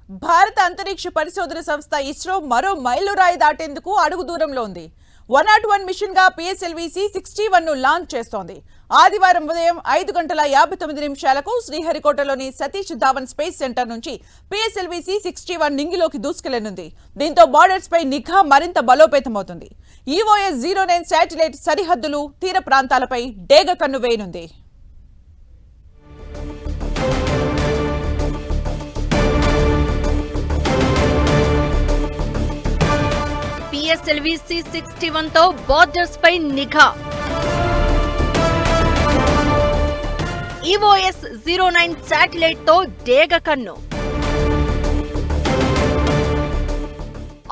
భారత అంతరిక్ష పరిశోధన సంస్థ ఇస్రో మరో మైలురాయి దాటేందుకు అడుగు దూరంలో ఉంది. 101 మిషన్ గా PSLV-C61 ను లాంచ్ చేస్తోంది. ఆదివారం ఉదయం 5:59 నిమిషాలకు శ్రీహరికోటలోని సతీష్ ధావన్ స్పేస్ సెంటర్ నుంచి PSLV-C61 నింగిలోకి దూసుకెళ్లనుంది. దీంతో బార్డర్స్ పై నిఘా మరింత బలోపేతమవుతుంది. EOS-09 శాటిలైట్ సరిహద్దులు, తీర ప్రాంతాలపై డేగ కన్ను వేయనుంది. PSLV-C61 తో బార్డర్స్ పై నిఘా. EOS-09 శాటిలైట్ తో డేగ కన్ను.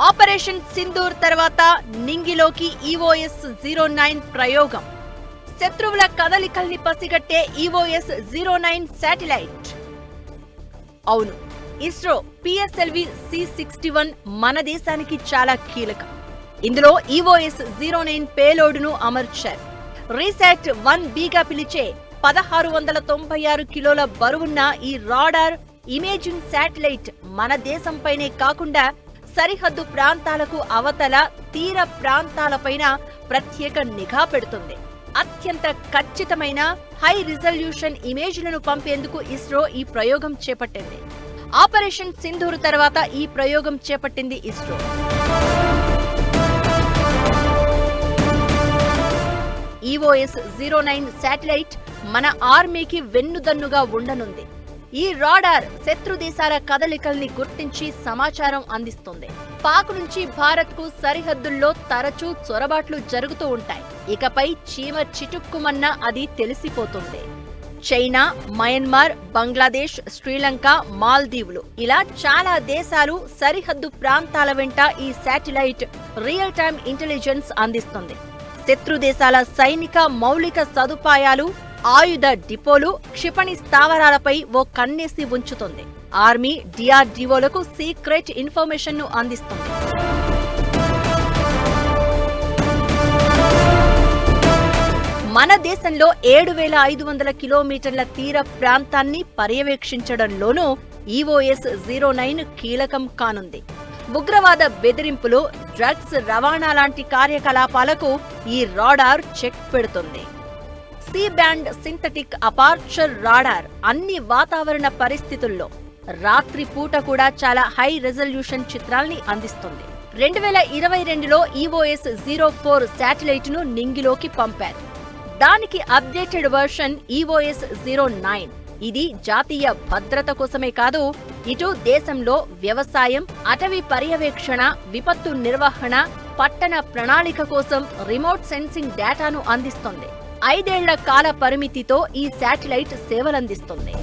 ఆపరేషన్ సింధూర్ తర్వాత నింగిలోకి EOS-09 ప్రయోగం. శత్రువుల కదలికల్ని పసిగట్టే EOS-09 శాటిలైట్. అవును, ఇస్రో PSLV-C61 మన దేశానికి చాలా కీలకం. ఇందులో EOS-09 పేలోడును అమర్చారు. రీసాట్ 1Bగా పిలిచే 1696 కిలోల బరువున్న ఈ రాడార్ ఇమేజింగ్ శాటిలైట్ మన దేశంపైనే కాకుండా సరిహద్దు ప్రాంతాలకు అవతల తీర ప్రాంతాలపైన ప్రత్యేక నిఘా పెడుతుంది. అత్యంత ఖచ్చితమైన హై రిజల్యూషన్ ఇమేజ్లను పంపేందుకు ఇస్రో ఈ ప్రయోగం చేపట్టింది. ఆపరేషన్ సింధూర్ తర్వాత ఈ ప్రయోగం చేపట్టింది ఇస్రో. EOS-09 శాటిలైట్ మన ఆర్మీకి వెన్నుదన్నుగా ఉండనుంది. ఈ రాడార్ శత్రు దేశాల కదలికల్ని గుర్తించి సమాచారం అందిస్తుంది. పాక్ నుంచి భారత్ కు సరిహద్దుల్లో తరచూ చొరబాట్లు జరుగుతూ ఉంటాయి. ఇకపై చీమ చిటుక్కుమన్న అది తెలిసిపోతుంది. చైనా, మయన్మార్, బంగ్లాదేశ్, శ్రీలంక, మాల్దీవులు ఇలా చాలా దేశాలు సరిహద్దు ప్రాంతాల వెంట ఈ శాటిలైట్ రియల్ టైమ్ ఇంటెలిజెన్స్ అందిస్తుంది. శత్రు దేశాల సైనిక మౌలిక సదుపాయాలు, ఆయుధ డిపోలు, క్షిపణి స్థావరాలపై ఓ కన్నేసి ఉంచుతుంది. ఆర్మీ, DRDOలకు సీక్రెట్ ఇన్ఫర్మేషన్ ను అందిస్తుంది. మన దేశంలో 7500 కిలోమీటర్ల తీర ప్రాంతాన్ని పర్యవేక్షించడంలోనూ EOS-09 కీలకం కానుంది. ఉగ్రవాద బెదిరింపులు, డ్రగ్స్ రవాణా లాంటి కార్యకలాపాలకు ఈ రాడార్ చెక్ పెడుతుంది. C band synthetic aperture radar అన్ని వాతావరణ పరిస్థితుల్లో రాత్రి పూట కూడా చాలా హై రెజల్యూషన్ చిత్రాల్ని అందిస్తుంది. 2022లో EOS-04 శాటిలైట్ ను నింగిలోకి పంపారు. దానికి అప్డేటెడ్ వర్షన్ EOS-09. ఇది జాతీయ భద్రత కోసమే కాదు, ఇటు దేశంలో వ్యవసాయం, అటవీ పర్యవేక్షణ, విపత్తు నిర్వహణ, పట్టణ ప్రణాళిక కోసం రిమోట్ సెన్సింగ్ డేటాను అందిస్తుంది. 5 ఏళ్ల కాల పరిమితితో ఈ శాటిలైట్ సేవలందిస్తుంది.